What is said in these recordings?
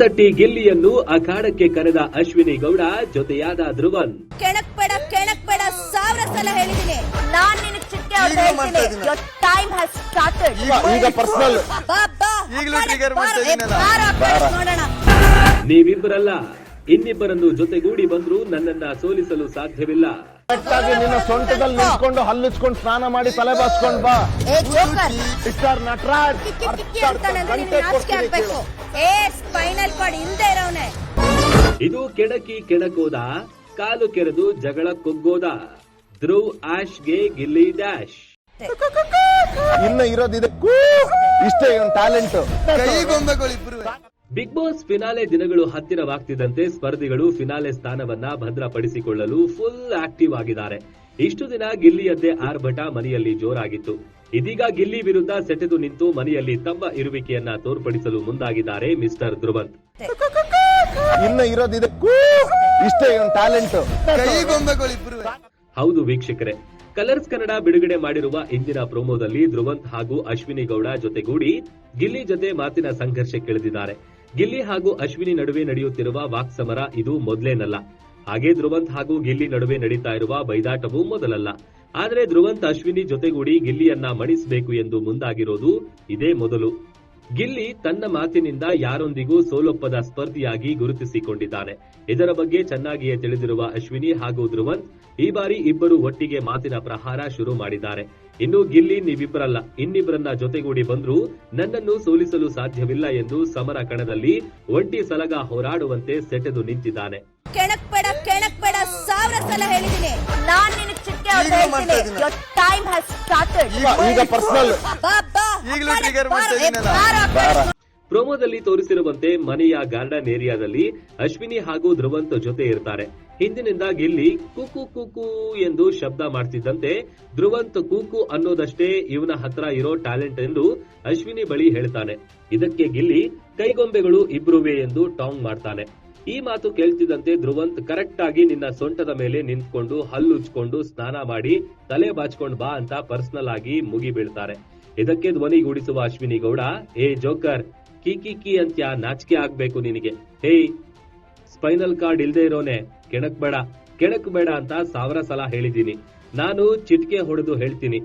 ತಟ್ಟಿ ಗಿಲ್ಲಿಯನ್ನು ಅಖಾಡಕ್ಕೆ ಕರೆದ ಅಶ್ವಿನಿ ಗೌಡ, ಜೊತೆಯಾದ ಧ್ರುವನ್. ಕೆಣಕ್ಬೇಡ 1000 ಸಲ ಹೇಳಿದ್ದೀನಿ, ನಾನ್ ನಿನಗೆ ಚಿಟ್ಟೆ ಹೊಡೆದಿದ್ದೀನಿ. Your time has started. ಈಗ ಪರ್ಸನಲ್ ಈಗಲೂ ಟ್ರಿಗರ್ ಮಾಡ್ತಾ ಇದೀನಲ್ಲ. ನೋಡೋಣ. ನೀವಿಬ್ಬರಲ್ಲ, ಇನ್ನಿಬ್ಬರನ್ನು ಜೊತೆಗೂಡಿ ಬಂದ್ರು ನನ್ನನ್ನ ಸೋಲಿಸಲು ಸಾಧ್ಯವಿಲ್ಲ. ಕರೆಕ್ಟಾಗಿ ನಿನ್ನ ಸೊಂಟದಲ್ಲಿ ನಿಂತ್ಕೊಂಡು ಹಲ್ಲುಚ್ಕೊಂಡು ಸ್ನಾನ ಮಾಡಿ ತಲೆ ಬಾಚ್ಕೊಂಡ್ ಬಾ. ಏ ಜೋಕರ್, ಮಿಸ್ಟರ್ ನಟರಾಜ್, ಕಿಕ್ಕಿ ಅಂತಾನೆ ಅಂದ್ರೆ ನಿನಗೆ ನಾಚಿಕೆ ಆಗ್ಬೇಕು. ಏ ಸ್ಪೈನಲ್ ಕಾರ್ಡ್ ಇಲ್ದೇ ಇರೋನೆ. ಇದು ಕೆಣಕೋದ, ಕಾಲು ಕೆರೆದು ಜಗಳ ಕೊಗ್ಗೋದ. ಧ್ರುವ್ ಆಶ್ಗೆ ಗಿಲ್ಲಿ ಡ್ಯಾಶ್. ಇನ್ನು ಇರೋದಿದೆ ಇಷ್ಟೇ ಒಂದು ಟ್ಯಾಲೆಂಟ್. ಕೈಗೊಂಬೆಗಳಿಬ್ರು. ಬಿಗ್ ಬಾಸ್ ಫಿನಾಲೆ ದಿನಗಳು ಹತ್ತಿರವಾಗ್ತಿದ್ದಂತೆ ಸ್ಪರ್ಧಿಗಳು ಫಿನಾಲೆ ಸ್ಥಾನವನ್ನ ಭದ್ರಪಡಿಸಿಕೊಳ್ಳಲು ಫುಲ್ ಆಕ್ಟಿವ್ ಆಗಿದ್ದಾರೆ. ಇಷ್ಟು ದಿನ ಗಿಲ್ಲಿಯದ್ದೇ ಆರ್ಭಟ ಮನೆಯಲ್ಲಿ ಜೋರಾಗಿತ್ತು. ಇದೀಗ ಗಿಲ್ಲಿ ವಿರುದ್ಧ ಸೆಟೆದು ನಿಂತು ಮನೆಯಲ್ಲಿ ತಮ್ಮ ಇರುವಿಕೆಯನ್ನ ತೋರ್ಪಡಿಸಲು ಮುಂದಾಗಿದ್ದಾರೆ ಮಿಸ್ಟರ್ ಧ್ರುವಂತ್. ಇನ್ನು ಇರೋದಿದೆ ಇಷ್ಟೇ ಒಂದು ಟ್ಯಾಲೆಂಟ್. ಕೈಗೊಂಬೆಗಳಿಬ್ರು. ಹೌದು ವೀಕ್ಷಕರೇ, ಕಲರ್ಸ್ ಕನ್ನಡ ಬಿಡುಗಡೆ ಮಾಡಿರುವ ಇಂದಿನ ಪ್ರೋಮೋದಲ್ಲಿ ಧ್ರುವಂತ್ ಹಾಗೂ ಅಶ್ವಿನಿ ಗೌಡ ಜೊತೆಗೂಡಿ ಗಿಲ್ಲಿ ಜೊತೆ ಮಾತಿನ ಸಂಘರ್ಷಕ್ಕಿಳಿದಿದ್ದಾರೆ. ಗಿಲ್ಲಿ ಹಾಗೂ ಅಶ್ವಿನಿ ನಡುವೆ ನಡೆಯುತ್ತಿರುವ ವಾಕ್ಸಮರ ಇದು ಮೊದಲೇನಲ್ಲ. ಹಾಗೆ ಧ್ರುವಂತ್ ಹಾಗೂ ಗಿಲ್ಲಿ ನಡುವೆ ನಡೀತಾ ಇರುವ ಬೈದಾಟವೂ ಮೊದಲಲ್ಲ. ಆದರೆ ಧ್ರುವಂತ್ ಅಶ್ವಿನಿ ಜೊತೆಗೂಡಿ ಗಿಲ್ಲಿಯನ್ನ ಮಣಿಸಬೇಕು ಎಂದು ಮುಂದಾಗಿರೋದು ಇದೇ ಮೊದಲು. ಗಿಲ್ಲಿ ತನ್ನ ಮಾತಿನಿಂದ ಯಾರೊಂದಿಗೂ ಸೋಲೊಪ್ಪದ ಸ್ಪರ್ಧಿಯಾಗಿ ಗುರುತಿಸಿಕೊಂಡಿದ್ದಾನೆ. ಇದರ ಬಗ್ಗೆ ಚೆನ್ನಾಗಿಯೇ ತಿಳಿದಿರುವ ಅಶ್ವಿನಿ ಹಾಗೂ ಧ್ರುವಂತ್ ಈ ಬಾರಿ ಇಬ್ಬರು ಒಟ್ಟಿಗೆ ಮಾತಿನ ಪ್ರಹಾರ ಶುರು ಮಾಡಿದ್ದಾರೆ. ಇನ್ನು ಗಿಲ್ಲಿ ನೀವಿಬ್ಬರಲ್ಲ, ಇನ್ನಿಬ್ಬರನ್ನ ಜೊತೆಗೂಡಿ ಬಂದ್ರೂ ನನ್ನನ್ನು ಸೋಲಿಸಲು ಸಾಧ್ಯವಿಲ್ಲ ಎಂದು ಸಮರ ಕಣದಲ್ಲಿ ಒಂಟಿ ಸಲಗ ಹೋರಾಡುವಂತೆ ಸೆಟೆದು ನಿಂತಿದ್ದಾನೆ. ಕೆಣಕ್ಬೇಡ 1000 ಸಲ ಹೇಳಿದ್ದೀನಿ, ನಾನ್ ನಿನಗೆ ಚಿಟ್ಟೆ ಹೊಡೆದಿದ್ದೀನಿ. Your time has started. ಈಗ ಪರ್ಸನಲ್ ಈಗಲೂ ಟ್ರಿಗರ್ ಮಾಡ್ತಾ ಇದೀನಲ್ಲ. ಪ್ರೋಮೋದಲ್ಲಿ ತೋರಿಸಿರುವಂತೆ ಮನೆಯ ಗಾರ್ಡನ್ ಏರಿಯಾದಲ್ಲಿ ಅಶ್ವಿನಿ ಹಾಗೂ ಧ್ರುವಂತ್ ಜೊತೆ ಇರ್ತಾರೆ. ಹಿಂದಿನಿಂದ ಗಿಲ್ಲಿ ಕೂಕು ಕೂಕು ಎಂದು ಶಬ್ದ ಮಾಡ್ತಿದ್ದಂತೆ ಧ್ರುವಂತ್ ಕೂಕು ಅನ್ನೋದಷ್ಟೇ ಇವನ ಹತ್ರ ಇರೋ ಟ್ಯಾಲೆಂಟ್ ಎಂದು ಅಶ್ವಿನಿ ಬಳಿ ಹೇಳ್ತಾನೆ. ಇದಕ್ಕೆ ಗಿಲ್ಲಿ ಕೈಗೊಂಬೆಗಳು ಇಬ್ರುವೆ ಎಂದು ಟಾಂಗ್ ಮಾಡ್ತಾನೆ. ಈ ಮಾತು ಕೇಳ್ತಿದ್ದಂತೆ ಧ್ರುವಂತ್ ಕರೆಕ್ಟ್ ಆಗಿ ನಿನ್ನ ಸೊಂಟದ ಮೇಲೆ ನಿಂತ್ಕೊಂಡು ಹಲ್ಲುಚ್ಕೊಂಡು ಸ್ನಾನ ಮಾಡಿ ತಲೆ ಬಾಚ್ಕೊಂಡ್ ಬಾ ಅಂತ ಪರ್ಸನಲ್ ಆಗಿ ಮುಗಿ ಬೀಳ್ತಾರೆ. ಇದಕ್ಕೆ ಧ್ವನಿಗೂಡಿಸುವ ಅಶ್ವಿನಿ ಗೌಡ, ಏ ಜೋಕರ್, ಕಿ ಅಂತ್ಯ, ನಾಚಿಕೆ ಆಗ್ಬೇಕು ನಿನಗೆ. ಹೇಯ್ ಸ್ಪೈನಲ್ ಕಾರ್ಡ್ ಇಲ್ದೇ ಇರೋನೆ, ಕೆಣಕ್ಬೇಡ ಅಂತ 1000 ಸಲ ಹೇಳಿದ್ದೀನಿ. ನಾನು ಚಿಟ್ಕೆ ಹೊಡೆದು ಹೇಳ್ತೀನಿ,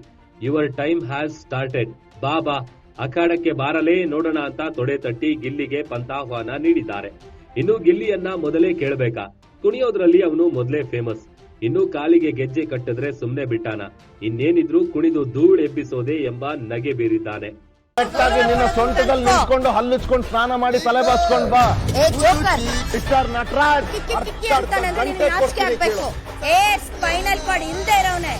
ಯುವರ್ ಟೈಮ್ ಹ್ಯಾಸ್ ಸ್ಟಾರ್ಟೆಡ್. ಬಾ ಅಖಾಡಕ್ಕೆ ಬಾರಲೇ ನೋಡೋಣ ಅಂತ ತೊಡೆ ತಟ್ಟಿ ಗಿಲ್ಲಿಗೆ ಪಂಥಾಹ್ವಾನ ನೀಡಿದ್ದಾರೆ. ಇನ್ನು ಗಿಲ್ಲಿಯನ್ನ ಮೊದಲೇ ಕೇಳಬೇಕಾ? ಕುಣಿಯೋದ್ರಲ್ಲಿ ಅವನು ಮೊದಲೇ ಫೇಮಸ್. ಇನ್ನು ಕಾಲಿಗೆ ಗೆಜ್ಜೆ ಕಟ್ಟಿದ್ರೆ ಸುಮ್ನೆ ಬಿಟ್ಟಾನ, ಇನ್ನೇನಿದ್ರು ಕುಣಿದು ಧೂಳ್ ಎಬ್ಬಿಸೋದೆ ಎಂಬ ನಗೆ ಬೀರಿದ್ದಾನೆ. ಕರೆಕ್ಟಾಗಿ ನಿನ್ನ ಸೊಂಟದಲ್ಲಿ ನಿಂತ್ಕೊಂಡು ಹಲ್ಲುಚ್ಕೊಂಡು ಸ್ನಾನ ಮಾಡಿ ತಲೆ ಬಾಚ್ಕೊಂಡ್ ಬಾ. ಏ ಜೋಕರ್, ಮಿಸ್ಟರ್ ನಟರಾಜ್, ಕಿಕ್ಕಿ ಅಂತಾನೆ ಅಂದ್ರೆ ನಿನಗೆ ನಾಚಿಕೆ ಆಗ್ಬೇಕು. ಏ ಸ್ಪೈನಲ್ ಕಾರ್ಡ್ ಇಲ್ದೇ ಇರೋನೆ.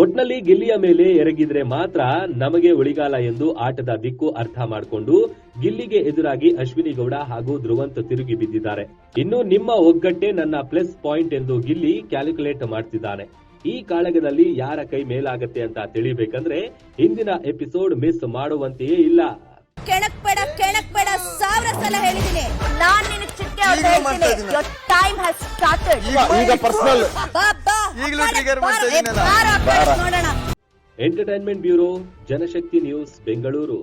ಒಟ್ನಲ್ಲಿ ಗಿಲ್ಲಿಯ ಮೇಲೆ ಎರಗಿದ್ರೆ ಮಾತ್ರ ನಮಗೆ ಉಳಿಗಾಲ ಎಂದು ಆಟದ ದಿಕ್ಕು ಅರ್ಥ ಮಾಡಿಕೊಂಡು ಗಿಲ್ಲಿಗೆ ಎದುರಾಗಿ ಅಶ್ವಿನಿ ಗೌಡ ಹಾಗೂ ಧ್ರುವಂತ್ ತಿರುಗಿ ಬಿದ್ದಿದ್ದಾರೆ. ಇನ್ನು ನಿಮ್ಮ ಒಗ್ಗಟ್ಟೆ ನನ್ನ ಪ್ಲಸ್ ಪಾಯಿಂಟ್ ಎಂದು ಗಿಲ್ಲಿ ಕ್ಯಾಲ್ಕುಲೇಟ್ ಮಾಡ್ತಿದ್ದಾನೆ. ಈ ಕಾಳಗದಲ್ಲಿ ಯಾರ ಕೈ ಮೇಲಾಗತ್ತೆ ಅಂತ ತಿಳಿಬೇಕಂದ್ರೆ ಇಂದಿನ ಎಪಿಸೋಡ್ ಮಿಸ್ ಮಾಡುವಂತೆಯೇ ಇಲ್ಲ. ಕೆಣಕ್ಬೇಡ 1000 ಸಲ ಹೇಳಿದ್ದೀನಿ, ನಾನ್ ನಿನಗೆ ಚಿಟ್ಟೆ ಹೊಡೆದಿದ್ದೀನಿ. Your time has started. ಈಗ ಪರ್ಸನಲ್ ಈಗಲೂ ಟ್ರಿಗರ್ ಮಾಡ್ತಾ ಇದೀನಲ್ಲ. ನೋಡೋಣ. ಎಂಟರ್ಟೈನ್ಮೆಂಟ್ ಬ್ಯೂರೋ, ಜನಶಕ್ತಿ ನ್ಯೂಸ್, ಬೆಂಗಳೂರು.